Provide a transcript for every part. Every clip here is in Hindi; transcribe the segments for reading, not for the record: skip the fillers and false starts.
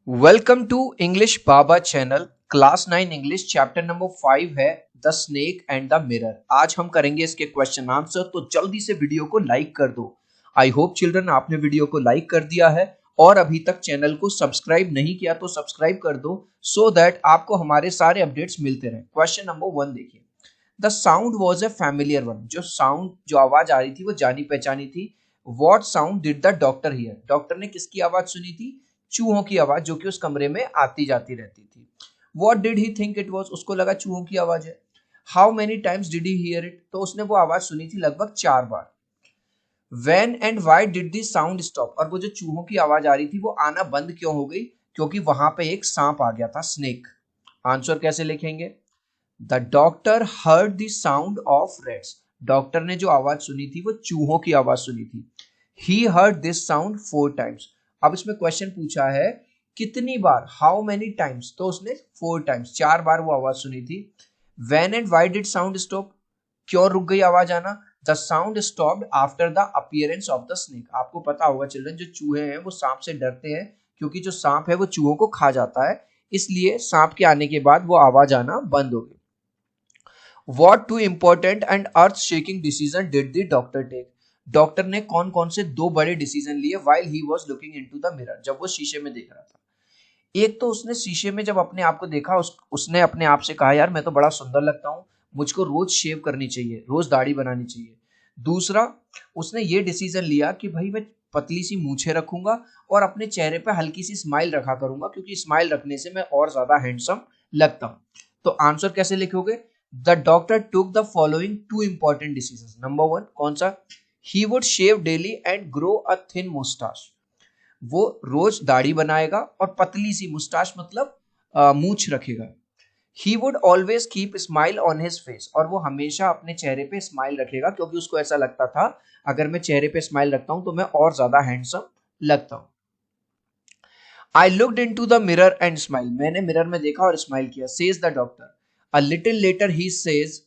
Welcome to English Baba channel. Class 9 English chapter number 5 है the snake and the mirror. आज हम करेंगे इसके क्वेश्चन आंसर, तो जल्दी से वीडियो को लाइक कर दो। आई होप चिल्ड्रन आपने वीडियो को लाइक कर दिया है और अभी तक चैनल को सब्सक्राइब नहीं किया तो सब्सक्राइब कर दो सो दैट आपको हमारे सारे अपडेट्स मिलते रहे। क्वेश्चन नंबर 1 देखिए। The sound was a familiar one. जो आवाज आ रही थी वो जानी पहचानी थी। What sound did the doctor here? Doctor ने किसकी आवाज सुनी थी? चूहों की आवाज, जो कि उस कमरे में आती जाती रहती थी। What did he think it was? उसको लगा चूहों की आवाज है। How many times did he here it? तो उसने वो आवाज सुनी थी लगभग 4 बार। When and why did the sound stop? और वो जो चूहों की आवाज आ रही थी वो आना बंद क्यों हो गई? क्योंकि वहां पे एक सांप आ गया था, स्नेक। आंसर कैसे लिखेंगे? The doctor heard the sound of rats. Doctor ने जो आवाज सुनी थी वो चूहों की आवाज सुनी थी। He heard this sound 4 times. अब इसमें क्वेश्चन पूछा है कितनी बार, हाउ मेनी टाइम्स, तो उसने 4 टाइम्स, 4 बार वो आवाज सुनी थी। When and why did sound stop? क्यों रुक गई आवाज आना? The sound stopped after the appearance of the snake. आपको पता होगा चिल्ड्रन, जो चूहे हैं वो सांप से डरते हैं क्योंकि जो सांप है वो चूहों को खा जाता है, इसलिए सांप के आने के बाद वो आवाज आना बंद हो गई। What two important and earth-shaking decision did the doctor take? Doctor ने कौन कौन से 2 बड़े डिसीजन लिए while he was looking into the mirror, जब वो शीशे में देख रहा था। एक तो उसने शीशे में जब अपने आप को देखा, उसने अपने आप से कहा यार मैं तो बड़ा सुंदर लगता हूँ, मुझको रोज शेव करनी चाहिए, रोज दाढ़ी बनानी चाहिए। दूसरा, उसने ये डिसीजन लिया कि भाई मैं पतली सी मूछें रखूंगा और अपने चेहरे पे हल्की सी स्माइल रखा करूंगा, क्योंकि स्माइल रखने से मैं और ज्यादा हैंडसम लगता हूँ। तो आंसर कैसे लिखोगे? The doctor took the following 2 important decision. Number 1 कौन सा? He would shave daily and grow a thin moustache. वो रोज दाढ़ी बनाएगा और पतली सी मुस्टाच मतलब मूछ रखेगा। He would always keep smile on his face. और वो हमेशा अपने चेहरे पे स्माइल रखेगा, क्योंकि उसको ऐसा लगता था अगर मैं चेहरे पे स्माइल रखता हूं तो मैं और ज्यादा हैंडसम लगता हूं। I looked in to the mirror and smile. मैंने मिरर में देखा और स्माइल किया, says the doctor. A little later he says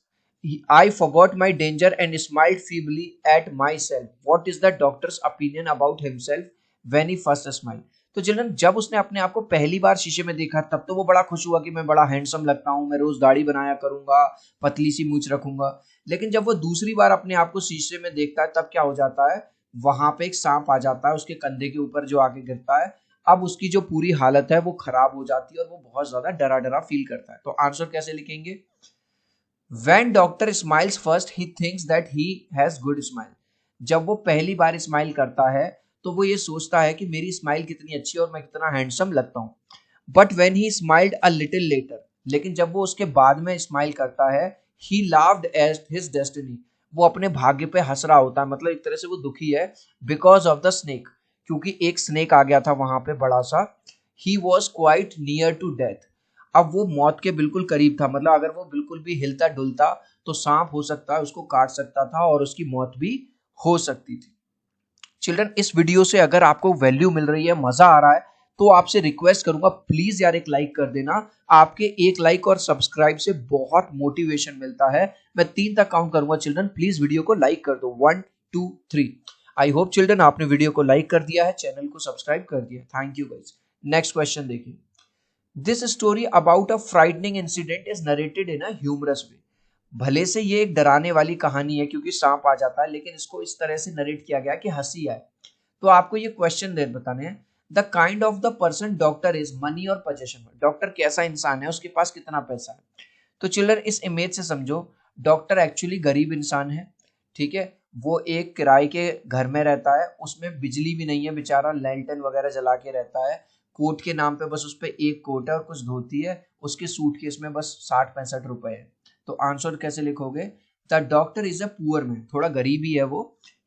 I forgot my danger and smiled feebly at myself. What is the doctor's opinion about himself when he first smile? तो चिल्ड्रन, जब उसने अपने आप को पहली बार शीशे में देखा तब तो वो बड़ा खुश हुआ कि मैं बड़ा हैंडसम लगता हूँ, मैं रोज दाढ़ी बनाया करूंगा, पतली सी मूछ रखूंगा। लेकिन जब वो दूसरी बार अपने आप को शीशे में देखता है तब क्या हो जाता है? वहां पे एक सांप आ जाता है उसके कंधे के ऊपर जो आके गिरता है। अब उसकी जो पूरी हालत है वो खराब हो जाती है और वो बहुत ज्यादा डरा डरा फील करता है। तो आंसर कैसे लिखेंगे? When doctor smiles first, he thinks that he has good smile. जब वो पहली बार स्माइल करता है तो वो ये सोचता है कि मेरी स्माइल कितनी अच्छी है और मैं कितना हैंडसम लगता हूँ। But when he smiled a little letter, लेकिन जब वो उसके बाद में स्माइल करता है, ही लाफ्ड एट हिज डेस्टिनी। वो अपने भाग्य पे हंस रहा होता है, मतलब एक तरह से वो दुखी है, बिकॉज ऑफ द स्नेक, क्योंकि एक स्नेक आ गया था वहां पे बड़ा सा। He was quite near to death. अब वो मौत के बिल्कुल करीब था, मतलब अगर वो बिल्कुल भी हिलता डुलता तो सांप हो सकता है उसको काट सकता था और उसकी मौत भी हो सकती थी। चिल्ड्रन, इस वीडियो से अगर आपको वैल्यू मिल रही है, मजा आ रहा है, तो आपसे रिक्वेस्ट करूंगा प्लीज यार एक लाइक कर देना। आपके एक लाइक और सब्सक्राइब से बहुत मोटिवेशन मिलता है। मैं 3 तक काउंट करूंगा चिल्ड्रन, प्लीज वीडियो को लाइक कर दो। 1 2 3। आई होप चिल्ड्रन आपने वीडियो को लाइक कर दिया है, चैनल को सब्सक्राइब कर दिया। Thank you guys. Next question देखिए। This story about a frightening incident is narrated in a humorous way. भले से ये एक डराने वाली कहानी है क्योंकि सांप आ जाता है, लेकिन इसको इस तरह से नरेट किया गया कि हंसी आए। तो आपको ये क्वेश्चन दे बताने हैं। The kind of the person doctor is money और पोजेशन। डॉक्टर कैसा इंसान है, उसके पास कितना पैसा है? तो चिल्ड्रन, इस इमेज से समझो डॉक्टर एक्चुअली गरीब इंसान है। ठीक है, वो एक किराए के घर में रहता है, उसमें बिजली भी नहीं है, बेचारा लैंटर्न वगैरह जला के रहता है। कोट के नाम पे बस उस पे एक कोट है और कुछ धोती है, उसके सूटकेस में बस 60-65 रुपए है। तो आंसर कैसे लिखोगे? The doctor is a poor man, थोड़ा गरीब ही है वो।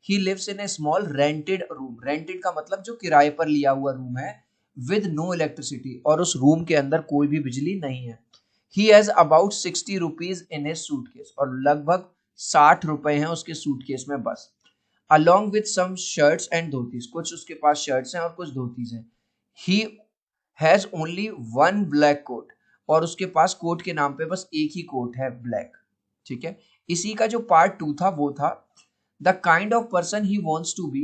He lives in a small rented room. Rented का मतलब जो किराए पर लिया हुआ रूम है। विद नो इलेक्ट्रिसिटी, और उस रूम के अंदर कोई भी बिजली नहीं है। He has about 60 rupees in his suitcase, और लगभग 60 रुपए हैं उसके सूटकेस में बस। Along with some shirts and dhotis, कुछ उसके पास शर्ट्स हैं और कुछ धोतीज हैं। He has only one black coat, और उसके पास कोट के नाम पे बस एक ही कोट है, ब्लैक। ठीक है, इसी का जो पार्ट 2 था वो था the kind of person he wants to be,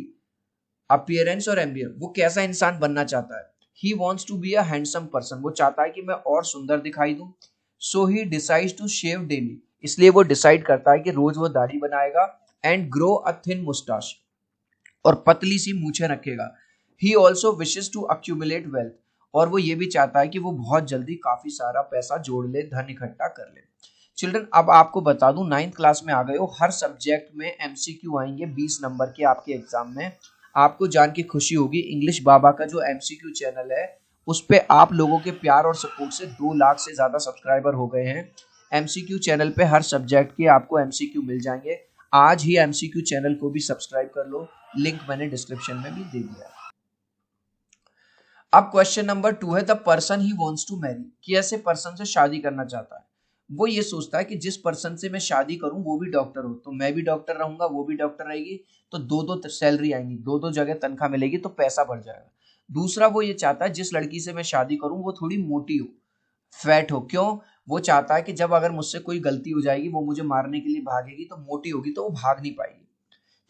appearance और एम्बियर। वो कैसा इंसान बनना चाहता है? He wants to be a handsome person, वो चाहता है कि मैं और सुंदर दिखाई दूं। So he decides to shave daily, इसलिए वो डिसाइड करता है कि रोज वो दाढ़ी बनाएगा। And grow a thin moustache, और पतली सी मूछें रखेगा। He also wishes to accumulate wealth, और वो ये भी चाहता है कि वो बहुत जल्दी काफी सारा पैसा जोड़ ले, धन इकट्ठा कर ले। चिल्ड्रन, अब आपको बता दूं, 9th क्लास में आ गए हो, हर सब्जेक्ट में एमसीक्यू आएंगे 20 नंबर के आपके एग्जाम में। आपको जान के खुशी होगी, इंग्लिश बाबा का जो एमसीक्यू चैनल है उस पे आप लोगों के प्यार और सपोर्ट से 2 लाख से ज्यादा सब्सक्राइबर हो गए हैं। एमसीक्यू चैनल पे हर सब्जेक्ट के आपको एमसीक्यू मिल जाएंगे। आज ही एमसीक्यू चैनल को भी सब्सक्राइब कर लो, लिंक मैंने डिस्क्रिप्शन में भी दे दिया है। अब क्वेश्चन नंबर 2 है, the person he wants to marry, कि ऐसे पर्सन से शादी करना चाहता है। वो ये सोचता है कि जिस पर्सन से मैं शादी करूं वो भी डॉक्टर हो, तो मैं भी डॉक्टर रहूंगा, वो भी डॉक्टर रहेगी, तो दो दो सैलरी आएंगी, दो दो जगह तनख्वाह मिलेगी, तो पैसा बढ़ जाएगा। दूसरा, वो ये चाहता है जिस लड़की से मैं शादी करूं वो थोड़ी मोटी हो, फैट हो। क्यों? वो चाहता है कि जब अगर मुझसे कोई गलती हो जाएगी, वो मुझे मारने के लिए भागेगी, तो मोटी होगी तो वो भाग नहीं पाएगी।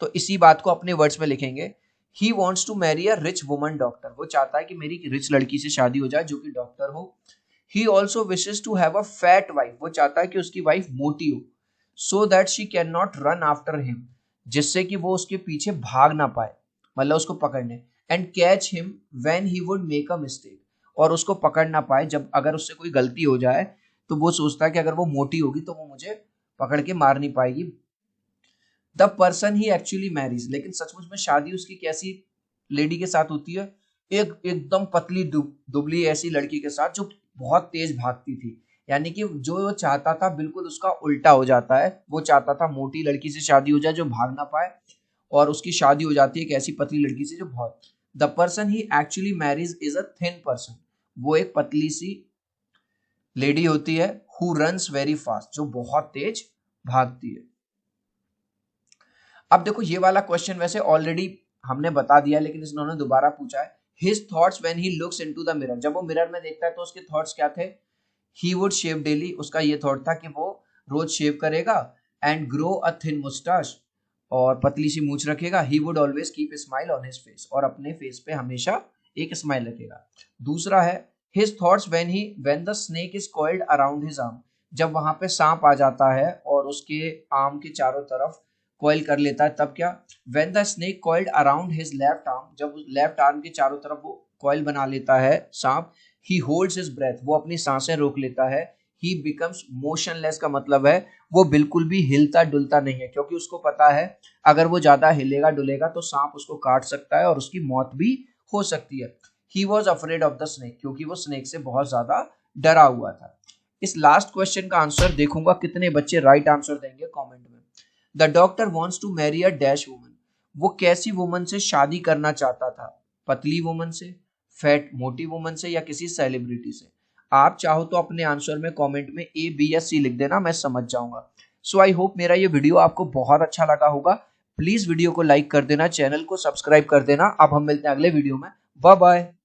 तो इसी बात को अपने वर्ड्स में लिखेंगे, he wants to marry a rich woman doctor, वो चाहता है कि मेरी रिच लड़की से शादी हो जाए जो कि डॉक्टर हो। He also wishes to have a fat wife, वो चाहता है कि उसकी वाइफ मोटी हो, so that she can not run after him, जिससे कि वो उसके पीछे भाग ना पाए, मतलब उसको पकड़ने। And catch him when he would make a mistake, और उसको पकड़ ना पाए जब अगर उससे कोई गलती हो जाए, तो वो सोचता है कि अगर वो मोटी होगी तो वो मुझे पकड़ के मार नहीं पाएगी। The person he actually marries, लेकिन सचमुच में शादी उसकी कैसी लेडी के साथ होती है? एक एकदम पतली दुबली ऐसी लड़की के साथ जो बहुत तेज भागती थी। यानी कि जो वो चाहता था बिल्कुल उसका उल्टा हो जाता है। वो चाहता था मोटी लड़की से शादी हो जाए जो भाग ना पाए, और उसकी शादी हो जाती है एक ऐसी पतली लड़की से जो बहुत। The person he actually marries is a thin person, वो एक पतली सी लेडी होती है। हु रन्स वेरी फास्ट, जो बहुत तेज भागती है। अब देखो, ये वाला क्वेश्चन वैसे ऑलरेडी हमने बता दिया, लेकिन इन्होंने दोबारा पूछा है। His thoughts when he looks into the mirror, जब वो मिरर में देखता है तो उसके थॉट्स क्या थे? ही वुड शेव डेली, उसका ये थॉट था कि वो रोज शेव करेगा। And grow a thin moustache, और पतली सी मूछ रखेगा। He would always keep smile on his face, और अपने फेस पे हमेशा एक स्माइल रखेगा। दूसरा है, his thoughts when the snake is coiled around his arm, जब वहां पे सांप आ जाता है और उसके आर्म के चारों तरफ कॉइल कर लेता है, तब क्या? When the snake coiled around his left arm, जब लेफ्ट आर्म के चारों तरफ वो कॉइल बना लेता है सांप। ही होल्ड्स हिज ब्रेथ, वो अपनी सांसें रोक लेता है। ही बिकम्स मोशनलेस, का मतलब है वो बिल्कुल भी हिलता डुलता नहीं है, क्योंकि उसको पता है अगर वो ज्यादा हिलेगा डुलेगा तो सांप उसको काट सकता है और उसकी मौत भी हो सकती है। He was afraid of the snake, क्योंकि वो स्नेक से बहुत ज्यादा डरा हुआ था। इस लास्ट क्वेश्चन का आंसर देखूंगा कितने बच्चे राइट आंसर देंगे कमेंट में। The doctor wants to marry a dash woman, वो कैसी वुमन से शादी करना चाहता था? पतली वुमन से, फैट मोटी वुमन से, या किसी सेलिब्रिटी से? आप चाहो तो अपने आंसर में कमेंट में ए बी या सी लिख देना, मैं समझ जाऊंगा। सो आई होप मेरा ये वीडियो आपको बहुत अच्छा लगा होगा। प्लीज वीडियो को लाइक कर देना, चैनल को सब्सक्राइब कर देना। अब हम मिलते हैं अगले वीडियो में। Bye bye.